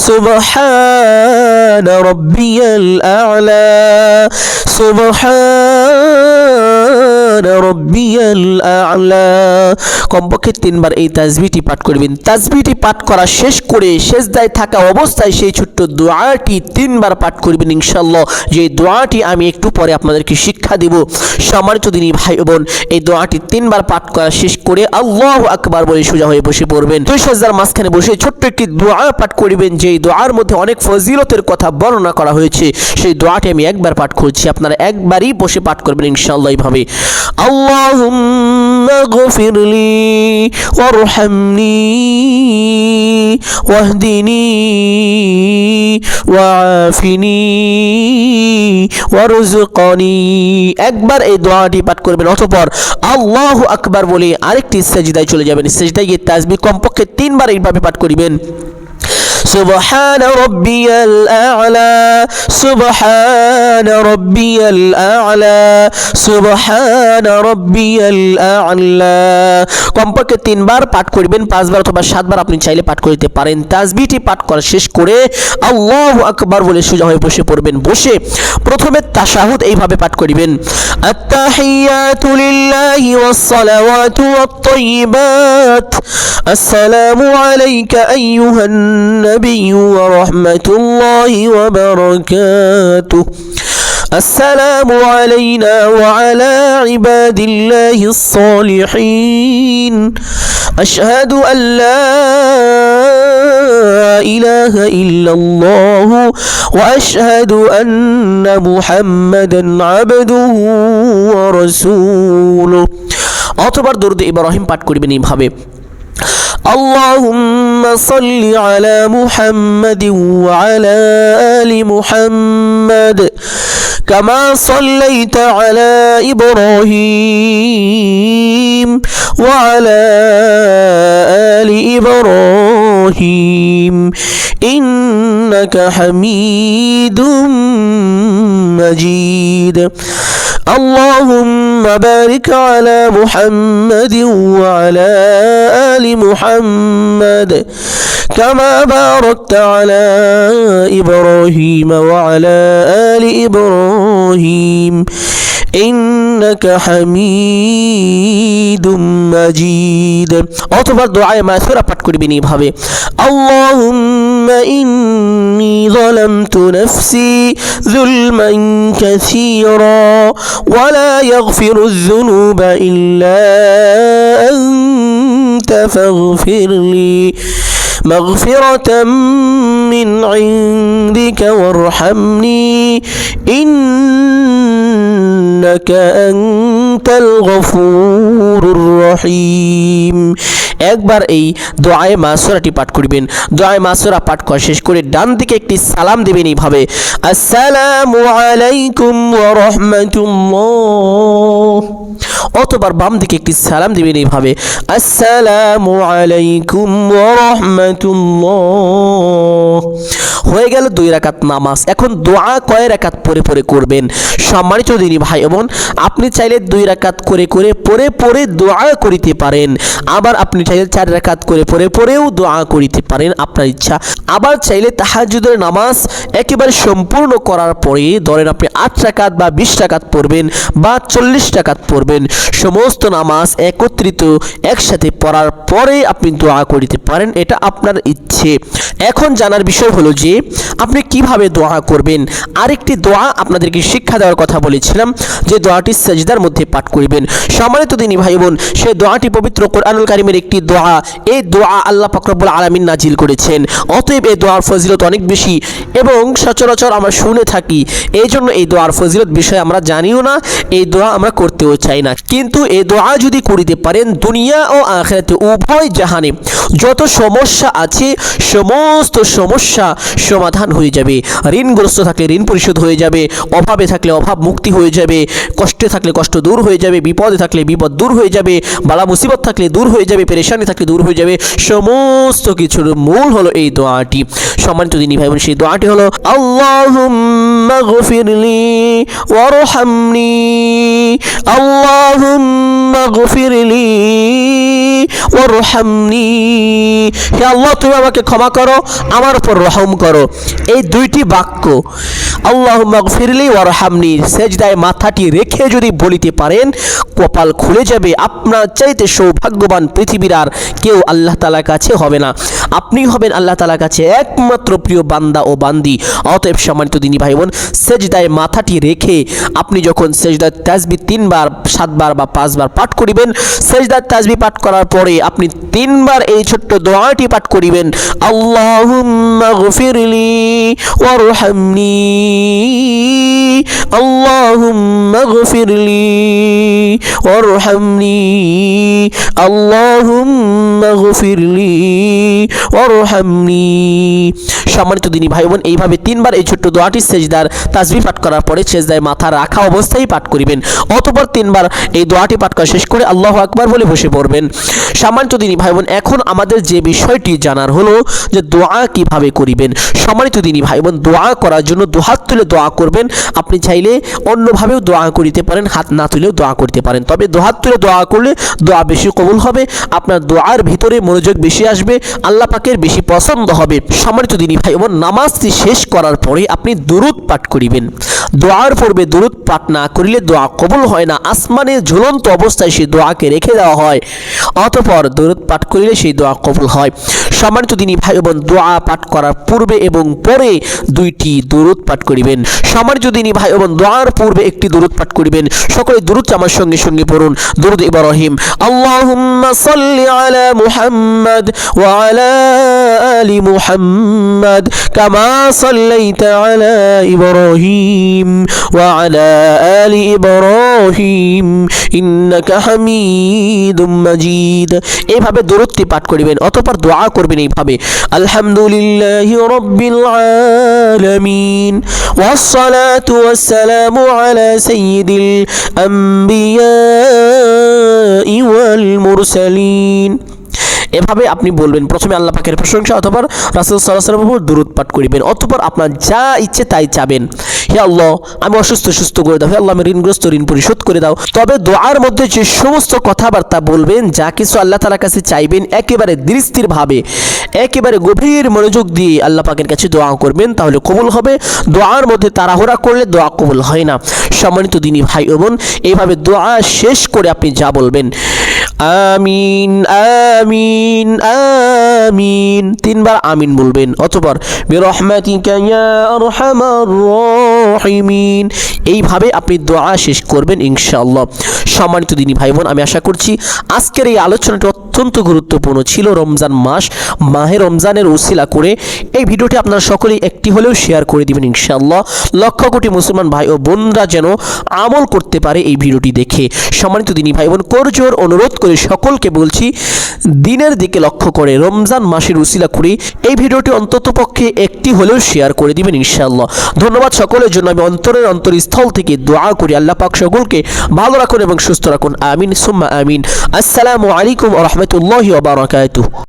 সুবহানা রাব্বিয়াল আ'লা, সুবহানা রাব্বিয়াল আ'লা। কমপক্ষে 3 বার এই তাসবিহটি পাঠ করবেন। তাসবিহটি পাঠ করা শেষ করে সিজদায় থাকা অবস্থায় সেই ছোট্ট দোয়াটি 3 বার পাঠ করবেন ইনশাআল্লাহ। যে দোয়াটি আমি একটু পরে আপনাদেরকে শিক্ষা দেব। সম্মানিত দিনী ভাই বোন, এই দোয়াটি 3 বার পাঠ করা শেষ করে আল্লাহু আকবার বলে সোজা হয়ে বসে পড়বেন। দুই সিজদার মাঝখানে বসে ছোট্ট একটি দোয়া পাঠ করিবেন, যেই দোয়ার মধ্যে অনেক ফজিলতের কথা বর্ণনা করা হয়েছে। সেই দোয়াটি আমি একবার পাঠ করছি, আপনারা একবারই বসে পাঠ করবেন ইনশাআল্লাহ এইভাবে। আল্লাহুম্মা গফিরলি ওয়ারহামনি ওয়াহদিনি ওয়াআফিনি ওয়ারযুকনি। একবার এই দোয়াটি পাঠ করবেন, অতঃপর আল্লাহু আকবার বলে আরেকটি সিজদায় চলে যাবেন। সিজদায় গিয়ে তাসবিহ কমপক্ষে 3 বার এইভাবে পাঠ করিবেন। সুবহান রাব্বিয়াল আ'লা, সুবহান রাব্বিয়াল আ'লা, সুবহান রাব্বিয়াল আ'লা। কমপক্ষে 3 বার পাঠ করবেন, 5 বার অথবা 7 বার আপনি চাইলে পাঠ করতে পারেন। তাসবিহটি পাঠ করা শেষ করে আল্লাহু আকবার বলে সোজা হয়ে বসে পড়বেন। বসে প্রথমে তাশাহুদ এইভাবে পাঠ করিবেন, আত-তাহিয়াতু লিল্লাহি ওয়াস-সালাওয়াতু ওয়াত-তাইয়্যিবাত, আসসালামু আলাইকা আইয়ুহান নাবিয়্যু ওয়া রাহমাতুল্লাহি ওয়া বারাকাতুহু, আসসালামু আলাইনা ওয়া আলা ইবাদিল্লাহিস সালিহিন, আশহাদু আল্লা ইলাহা ইল্লাল্লাহু ওয়া আশহাদু আন্না মুহাম্মাদান আবদুহু ওয়া রাসূলুহু। অতবার দরুদ ইব্রাহিম পাঠ করবেন এইভাবে, اللهم صل على محمد وعلى آل محمد كما صليت على إبراهيم وعلى آل إبراهيم إنك حميد مجيد اللهم بارك على محمد وعلى آل محمد كما باركت على إبراهيم وعلى آل إبراهيم إنك حميد مجيد। অতঃপর দুআয়ে মাসুরা পাঠ করবেন এইভাবে, اللهم إني ظلمت نفسي ظلما كثيرا ولا يغفر الذنوب إلا أنت فاغفر لي مغفرة من عندك وارحمني إنك أنت الغفور الرحيم। একবার এই দুআয়ে মাসুরাটি পাঠ করবেন। দুআয়ে মাসুরা পাঠ করা শেষ করে ডান দিকে একটি সালাম দিবেন এইভাবে, আসসালামু আলাইকুম ওয়া রাহমাতুল্লাহ। অতবার বাম দিকে একটি সালাম দিবেন এইভাবে, আসসালামু আলাইকুম ওয়া রাহমাতুল্লাহ। হয়ে গেল 2 রাকাত নামাজ। এখন দোয়া কয় রাকাত পরে পরে করবেন? সম্মানিত দিনী ভাই বোন, আপনি চাইলে 2 রাকাত করে করে পরে পরে দোয়া করিতে পারেন, আবার আপনি চাইলে 4 রাকাত করে পরে পরেও দোয়া করিতে পারেন, আপনার ইচ্ছা। আবার চাইলে তাহাজ্জুদের নামাজ একেবারে সম্পূর্ণ করার পরে ধরেন আপনি 8 রাকাত বা 20 রাকাত পড়বেন বা 40 রাকাত পড়বেন, সমস্ত নামাজ একত্রিত একসাথে পড়ার পরে আপনি দোয়া করিতে পারেন, এটা আপনার ইচ্ছে। এখন জানার বিষয় হলো যে আপনি কিভাবে দোয়া করবেন। আরেকটি দোয়া আপনাদেরকে শিক্ষা দেওয়ার কথা বলেছিলাম, যে দোয়াটি সাজদার মধ্যে পাঠ করবেন। সম্মানিত দিনী ভাই বোন, সেই দোয়াটি পবিত্র কোরআনুল কারীমের একটি দোয়া। এই দোয়া আল্লাহ পাক রব্বুল আলামিন নাজিল করেছেন। অতএব এই দোয়ার ফজিলত অনেক বেশি এবং সচরাচর আমরা শুনে থাকি, এই জন্য এই দোয়ার ফজিলত বিষয়ে আমরা জানিও না, এই দোয়া আমরা করতেও চাই না। কিন্তু এই দোয়া যদি করিতে পারেন, দুনিয়া ও আখিরাতে উভয় জাহানে যত সমস্যা আছে সমস্ত সমস্যা সমাধান হয়ে যাবে। ঋণগ্রস্ত থাকলে ঋণ পরিশোধ হয়ে যাবে, অভাবে থাকলে অভাব মুক্তি হয়ে যাবে, কষ্টে থাকলে কষ্ট দূর হয়ে যাবে, বিপদে থাকলে বিপদ দূর হয়ে যাবে, বালা মুসিবত থাকলে দূর হয়ে যাবে, পেরেশানি থাকলে দূর হয়ে যাবে। সমস্ত কিছুর মূল হলো এই দোয়াটি। সম্মানিত দিনী ভাই বোন, সেই দোয়াটি হলো, আল্লাহুম্মা গফিরলি ওয়ারহামনি, আল্লাহুম্মা গফিরলি ওয়ারহামনি। হে আল্লাহ, তুমি আমাকে ক্ষমা করো, আমার উপর রহম করো। এই দুইটি বাক্য আল্লাহুম্মা গফিরলি ওয়ারহামনি সেজদায় মাথাটি রেখে যদি বলিতে পারেন, কপাল খুলে যাবে। আপনার চাইতে সৌভাগ্যবান পৃথিবীর আর কেউ আল্লাহ তাআলার কাছে হবে না। আপনি হবেন আল্লাহ তাআলার কাছে একমাত্র প্রিয় বান্দা ও বান্দি। অতএব সম্মানিত দিনী ভাই বোন, সেজদায় মাথাটি রেখে আপনি যখন সেজদার তাসবিহ 3 বার 7 বার বা 5 বার পাঠ করিবেন, সেজদার তাসবিহ পাঠ করার পরে আপনি 3 বার এই ছোট্ট দোয়াটি পাঠ করিবেন, আল্লাহুম্মা গফিরলি ওয়ারহামনি, আল্লাহুম্মা গফিরলি ওয়ারহামনি, আল্লাহুম্মা গফিরলি ওয়ারহামনি। সম্মানিত দিনী ভাই বোন, এইভাবে 3 বার এই ছোট্ট দোয়াটি সেজদার তাসবিহ পাঠ করার পরে সেজদায় মাথা রাখা অবস্থায় পাঠ করিবেন। অতঃপর 3 বার এই দোয়াটি পাঠ করা শেষ করে আল্লাহু আকবার বলে বসে পড়বেন। সম্মানিত দিনী ভাই বোন, এখন আমাদের যে বিষয়টি জানার হলো যে দোয়া কিভাবে করিবেন। সম্মানিত দিনী ভাই বোন, দোয়া করার জন্য দুহাত তুলে দোয়া করবেন। আপনি চাইলে অন্যভাবেও দোয়া করিতে পারেন, হাত না তুলেও দোয়া করতে পারেন, তবে দুহাত তুলে দোয়া করলে দোয়া বেশি কবুল হবে, আপনার দোয়ার ভিতরে মনোযোগ বেশি আসবে, আল্লাহ পাকের বেশি পছন্দ হবে। সম্মানিত দিনী ভাই বোন, নামাজটি শেষ করার পরে আপনি দুরূদ পাঠ করিবেন। দোয়ার পূর্বে দুরূদ পাঠ না করিলে দোয়া কবুল হয় না। আসমানে ঝুলন্ত অবস্থায় সেই দোয়াকে রেখে দেওয়া হয়, অতঃপর দুরূদ পাঠ করিলে সেই দোয়া কবুল হয়। সম্মানিত দিনী ভাই বোন, দোয়া পাঠ করার পূর্বে এবং পরে 2টি দুরূদ পাঠ করিবেন। সম্মানিত দিনী ভাই বোন, দোয়ার পূর্বে একটি দুরূদ পাঠ করিবেন। সকলে দুরূদ আমার সঙ্গে সঙ্গে পড়ুন। দুরূদ ইব্রাহিম। আল্লাহুম্মা সাল্লি আলা মুহাম্মাদ ওয়া আলা আলি মুহাম্মাদ কামা সাল্লাইতা আলা ইব্রাহিম ওয়া আলা আলি ইব্রাহিম ইন্নাকা হামিদুম মাজিদ। এইভাবে দুরূদটি পাঠ করিবেন। অতঃপর দোয়া করবেন এইভাবে: আলহামদুলিল্লাহি রাব্বিল আলামিন ওয়াস সালাতু ওয়াস সালামু আলা সাইয়্যিদিল আম্বিয়া ওয়াল মুরসালিন। এভাবে আপনি বলবেন। প্রথমে আল্লাহ পাকের প্রশংসা অথবা রাসূল সাল্লাল্লাহু আলাইহি ওয়াসাল্লামের উপর দুরূদ পাঠ করিবেন। অতঃপর আপনার যা ইচ্ছে তাই চাবেন। হে আল্লাহ, আমি অসুস্থ সুস্থ করে দাও। হে আল্লাহ, আমি ঋণগ্রস্ত ঋণ পরিশোধ করে দাও। তবে দোয়ার মধ্যে যে সমস্ত কথাবার্তা বলবেন, যা কিছু আল্লাহ তাআলার কাছে চাইবেন, একেবারে দৃঢ়স্থিরভাবে, একেবারে গভীর মনোযোগ দিয়ে আল্লাহ পাকের কাছে দোয়া করবেন, তাহলে কবুল হবে। দোয়ার মধ্যে তাড়াহুড়া করলে দোয়া কবুল হয় না। সম্মানিত দিনী ভাই ও বোন, এইভাবে দোয়া শেষ করে আপনি যা বলবেন: আমিন আমিন আমিন, 3 বার আমিন বলবেন। অতঃপর বিরহমাতিকা ইয়া আরহামার রাহিমিন, এইভাবে আপনি দোয়া শেষ করবেন ইনশাআল্লাহ। সম্মানিত দিনী ভাই বোন, আমি আশা করছি আজকের এই আলোচনাটি অত্যন্ত গুরুত্বপূর্ণ ছিল। রমজান মাস, মাহে রমজানের উসিলা করে এই ভিডিওটি আপনারা সকলেই একটি হলেও শেয়ার করে দিবেন ইনশাআল্লাহ। লক্ষ কোটি মুসলমান ভাই ও বোনরা যেন আমল করতে পারে এই ভিডিওটি দেখে। সম্মানিত দিনী ভাই বোন, করজোর অনুরোধ করে সকলকে বলছি, দিনের দিকে লক্ষ্য করে রমজান মাসের উসিলা করে এই ভিডিওটি অন্ততপক্ষে একটি হলেও শেয়ার করে দিবেন ইনশাআল্লাহ। ধন্যবাদ সকলের জন্য। আমি অন্তরস্থল থেকে দোয়া করি আল্লাহ পাক সকলকে ভালো রাখুন এবং সুস্থ রাখুন। আমিন সুম্মা আমিন। আসসালামু আলাইকুম ওয়া রাহমাতুল্লাহি ওয়া বারাকাতুহু।